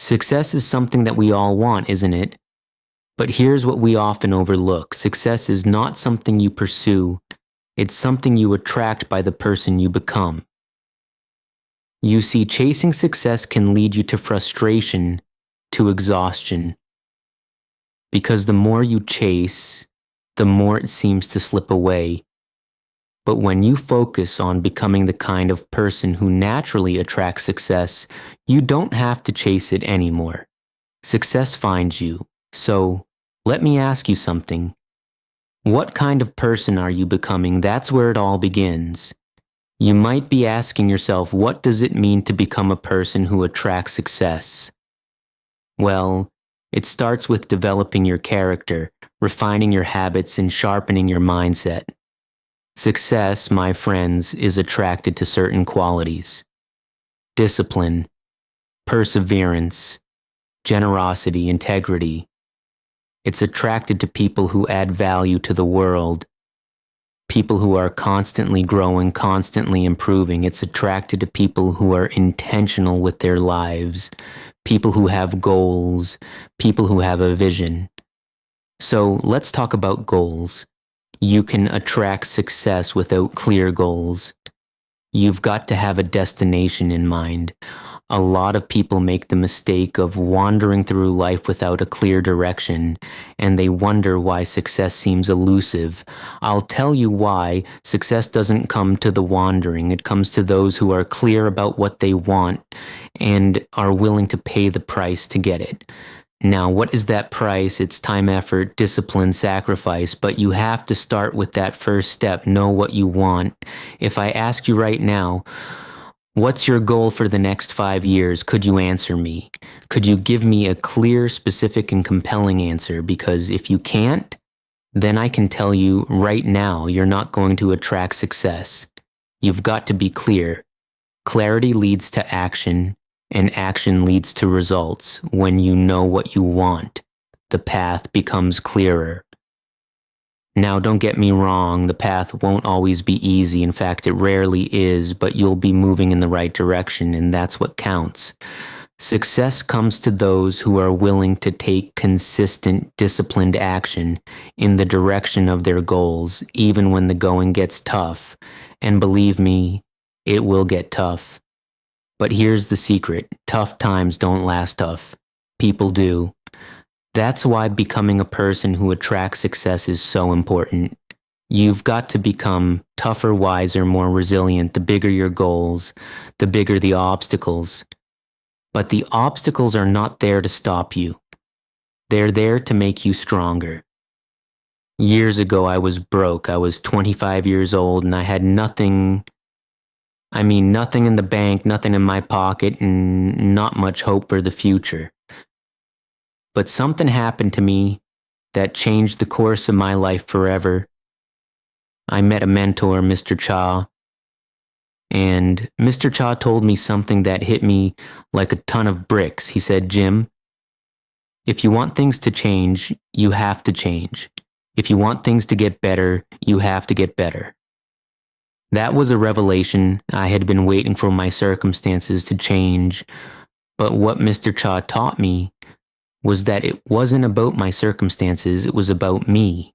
Success is something that we all want, isn't it? But here's what we often overlook. Success is not something you pursue. It's something you attract by the person you become. You see, chasing success can lead you to frustration, to exhaustion. Because the more you chase, the more it seems to slip away. But when you focus on becoming the kind of person who naturally attracts success, you don't have to chase it anymore. Success finds you. So, let me ask you something. What kind of person are you becoming? That's where it all begins. You might be asking yourself, what does it mean to become a person who attracts success? Well, it starts with developing your character, refining your habits, and sharpening your mindset. Success, my friends, is attracted to certain qualities: discipline, perseverance, generosity, integrity. It's attracted to people who add value to the world, people who are constantly growing, constantly improving. It's attracted to people who are intentional with their lives, people who have goals, people who have a vision. So let's talk about goals. You can attract success without clear goals. You've got to have a destination in mind. A lot of people make the mistake of wandering through life without a clear direction, and they wonder why success seems elusive. I'll tell you why. Success doesn't come to the wandering. It comes to those who are clear about what they want and are willing to pay the price to get it. Now, what is that price? It's time, effort, discipline, sacrifice, but you have to start with that first step. Know what you want. If I ask you right now, what's your goal for the next 5 years? Could you answer me? Could you give me a clear, specific, and compelling answer? Because if you can't, then I can tell you right now you're not going to attract success. You've got to be clear. Clarity leads to action, and action leads to results. When you know what you want, the path becomes clearer. Now, don't get me wrong, the path won't always be easy. In fact, it rarely is, but you'll be moving in the right direction, and that's what counts. Success comes to those who are willing to take consistent, disciplined action in the direction of their goals, even when the going gets tough. And believe me, it will get tough. But here's the secret. Tough times don't last tough. People do. That's why becoming a person who attracts success is so important. You've got to become tougher, wiser, more resilient. The bigger your goals, the bigger the obstacles. But the obstacles are not there to stop you. They're there to make you stronger. Years ago, I was broke. I was 25 years old and I had nothing in the bank, nothing in my pocket, and not much hope for the future. But something happened to me that changed the course of my life forever. I met a mentor, Mr. Cha, and Mr. Cha told me something that hit me like a ton of bricks. He said, "Jim, if you want things to change, you have to change. If you want things to get better, you have to get better." That was a revelation. I had been waiting for my circumstances to change, but what Mr. Cha taught me was that it wasn't about my circumstances, it was about me.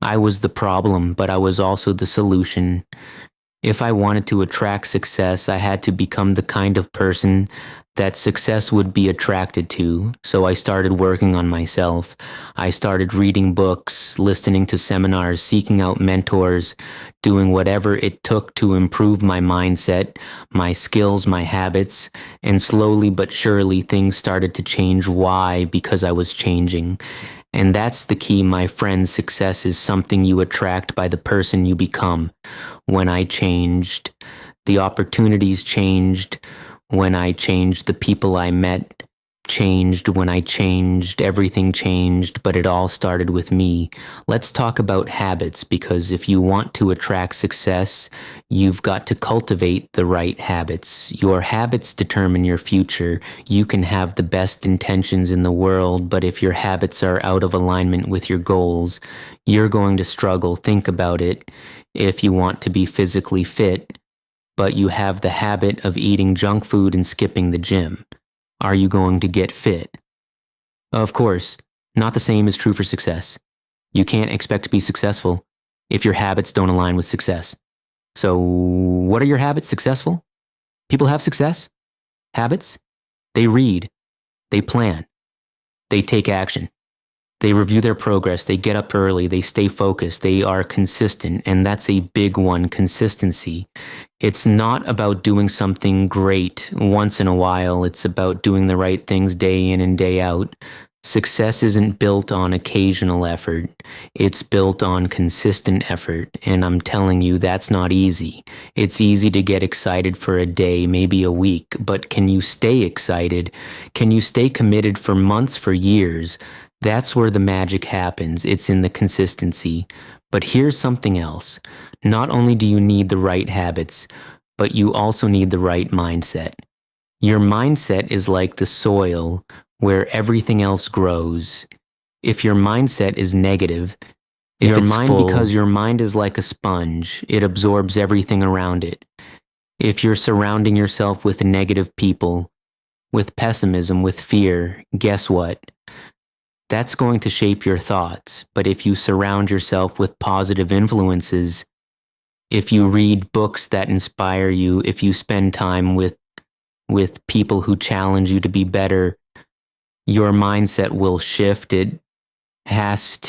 I was the problem, but I was also the solution. If I wanted to attract success, I had to become the kind of person that success would be attracted to. So I started working on myself. I started reading books, listening to seminars, seeking out mentors, doing whatever it took to improve my mindset, my skills, my habits, and slowly but surely things started to change. Why? Because I was changing. And that's the key, my friends. Success is something you attract by the person you become. When I changed, the opportunities changed. When I changed, the people I met changed. When I changed, everything changed, but it all started with me. Let's talk about habits, because if you want to attract success, you've got to cultivate the right habits. Your habits determine your future. You can have the best intentions in the world, but if your habits are out of alignment with your goals, you're going to struggle. Think about it. If you want to be physically fit, but you have the habit of eating junk food and skipping the gym, Are you going to get fit? Of course, not the same is true for success. You can't expect to be successful if your habits don't align with success. So, what are your habits? Successful? People have success? Habits? They read, they plan, they take action. They review their progress, they get up early, they stay focused, they are consistent, and that's a big one, consistency. It's not about doing something great once in a while, it's about doing the right things day in and day out. Success isn't built on occasional effort, it's built on consistent effort, and I'm telling you that's not easy. It's easy to get excited for a day, maybe a week, but can you stay excited? Can you stay committed for months, for years? That's where the magic happens. It's in the consistency. But here's something else. Not only do you need the right habits, but you also need the right mindset. Your mindset is like the soil where everything else grows. If your mindset is negative, because your mind is like a sponge, it absorbs everything around it. If you're surrounding yourself with negative people, with pessimism, with fear, guess what? That's going to shape your thoughts. But if you surround yourself with positive influences, if you read books that inspire you, if you spend time with people who challenge you to be better, your mindset will shift.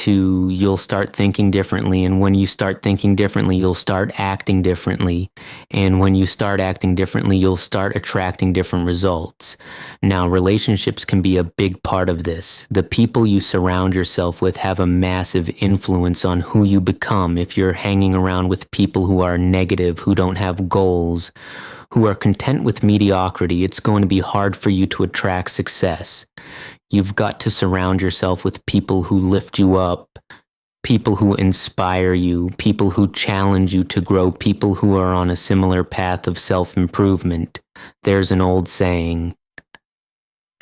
You'll start thinking differently. And when you start thinking differently, you'll start acting differently. And when you start acting differently, you'll start attracting different results. Now, relationships can be a big part of this. The people you surround yourself with have a massive influence on who you become. If you're hanging around with people who are negative, who don't have goals, who are content with mediocrity, it's going to be hard for you to attract success. You've got to surround yourself with people who lift you up, people who inspire you, people who challenge you to grow, people who are on a similar path of self-improvement. There's an old saying,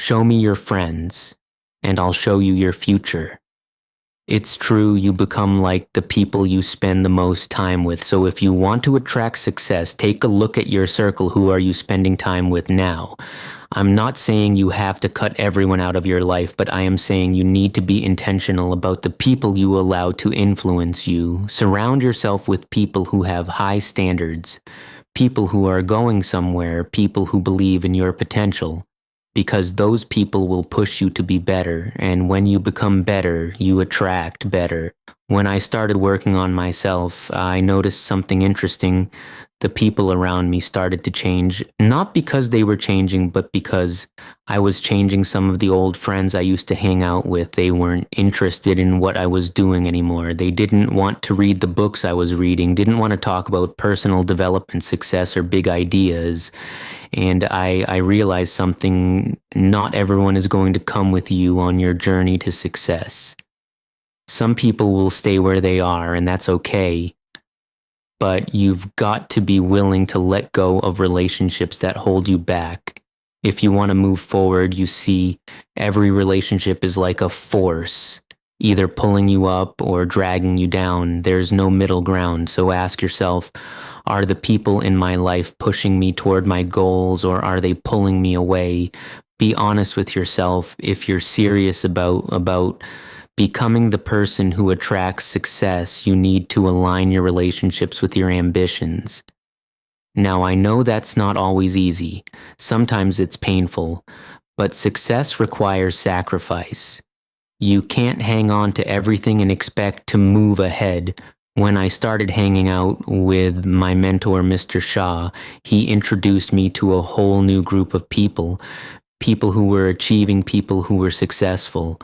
show me your friends, and I'll show you your future. It's true, you become like the people you spend the most time with. So if you want to attract success, take a look at your circle. Who are you spending time with now? I'm not saying you have to cut everyone out of your life, but I am saying you need to be intentional about the people you allow to influence you. Surround yourself with people who have high standards, people who are going somewhere, people who believe in your potential. Because those people will push you to be better, and when you become better, you attract better. When I started working on myself, I noticed something interesting. The people around me started to change, not because they were changing, but because I was changing. Some of the old friends I used to hang out with, they weren't interested in what I was doing anymore. They didn't want to read the books I was reading, didn't want to talk about personal development, success, or big ideas. And I realized something. Not everyone is going to come with you on your journey to success. Some people will stay where they are, and that's okay. But you've got to be willing to let go of relationships that hold you back. If you want to move forward, you see, every relationship is like a force, either pulling you up or dragging you down. There's no middle ground. So ask yourself, are the people in my life pushing me toward my goals, or are they pulling me away? Be honest with yourself. If you're serious about becoming the person who attracts success, you need to align your relationships with your ambitions. Now, I know that's not always easy. Sometimes it's painful, but success requires sacrifice. You can't hang on to everything and expect to move ahead. When I started hanging out with my mentor, Mr. Shah, he introduced me to a whole new group of people who were achieving, people who were successful.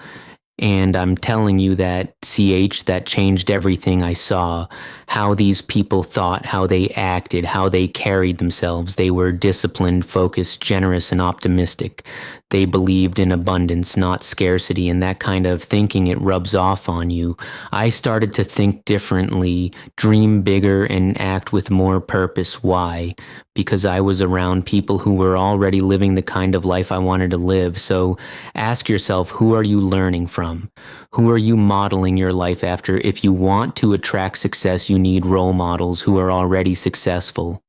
And I'm telling you that that changed everything. I saw how these people thought, how they acted, how they carried themselves. They were disciplined, focused, generous, and optimistic. They believed in abundance, not scarcity, and that kind of thinking, it rubs off on you. I started to think differently, dream bigger, and act with more purpose. Why? Because I was around people who were already living the kind of life I wanted to live. So ask yourself, who are you learning from? Who are you modeling your life after? If you want to attract success, you need role models who are already successful.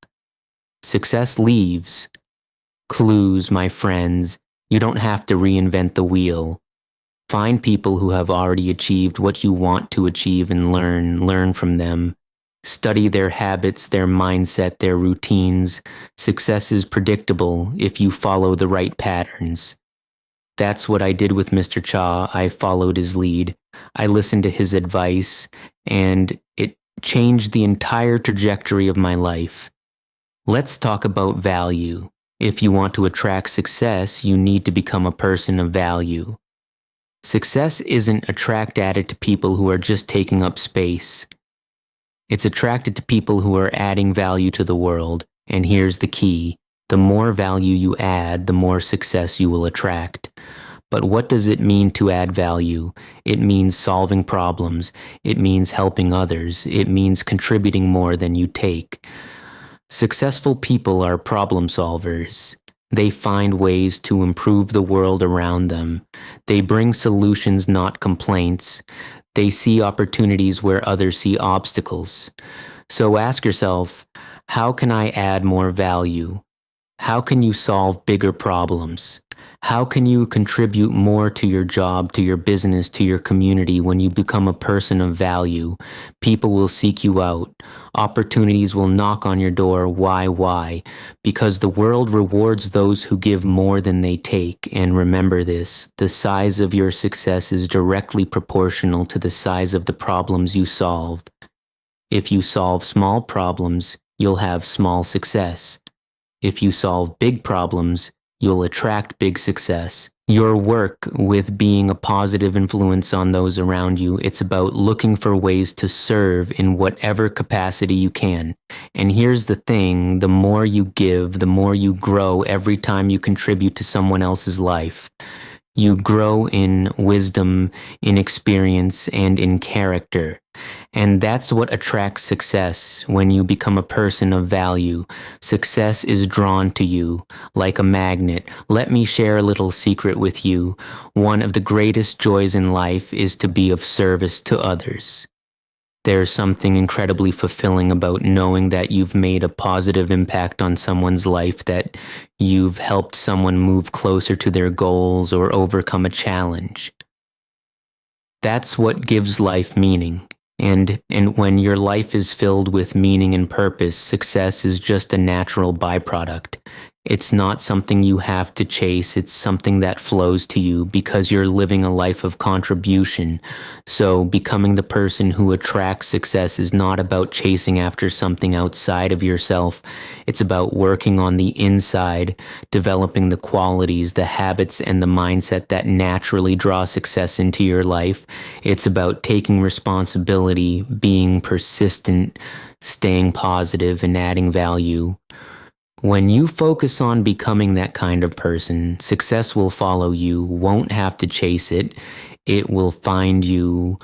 Success leaves clues, my friends. You don't have to reinvent the wheel. Find people who have already achieved what you want to achieve and learn from them. Study their habits, their mindset, their routines. Success is predictable if you follow the right patterns. That's what I did with Mr. Cha. I followed his lead. I listened to his advice, and it changed the entire trajectory of my life. Let's talk about value. If you want to attract success, you need to become a person of value. Success isn't attracted to people who are just taking up space. It's attracted to people who are adding value to the world. And here's the key. The more value you add, the more success you will attract. But what does it mean to add value? It means solving problems. It means helping others. It means contributing more than you take. Successful people are problem solvers. They find ways to improve the world around them. They bring solutions, not complaints. They see opportunities where others see obstacles. So ask yourself, how can I add more value? How can you solve bigger problems? How can you contribute more to your job, to your business, to your community when you become a person of value? People will seek you out. Opportunities will knock on your door. Why? Because the world rewards those who give more than they take. And remember this, the size of your success is directly proportional to the size of the problems you solve. If you solve small problems, you'll have small success. If you solve big problems, you'll attract big success. Your work with being a positive influence on those around you, it's about looking for ways to serve in whatever capacity you can. And here's the thing, the more you give, the more you grow every time you contribute to someone else's life. You grow in wisdom, in experience, and in character. And that's what attracts success when you become a person of value. Success is drawn to you like a magnet. Let me share a little secret with you. One of the greatest joys in life is to be of service to others. There's something incredibly fulfilling about knowing that you've made a positive impact on someone's life, that you've helped someone move closer to their goals or overcome a challenge. That's what gives life meaning. And when your life is filled with meaning and purpose, success is just a natural byproduct. It's not something you have to chase. It's something that flows to you because you're living a life of contribution. So becoming the person who attracts success is not about chasing after something outside of yourself. It's about working on the inside, developing the qualities, the habits, and the mindset that naturally draw success into your life. It's about taking responsibility, being persistent, staying positive, and adding value. When you focus on becoming that kind of person, success will follow you, won't have to chase it. It will find you.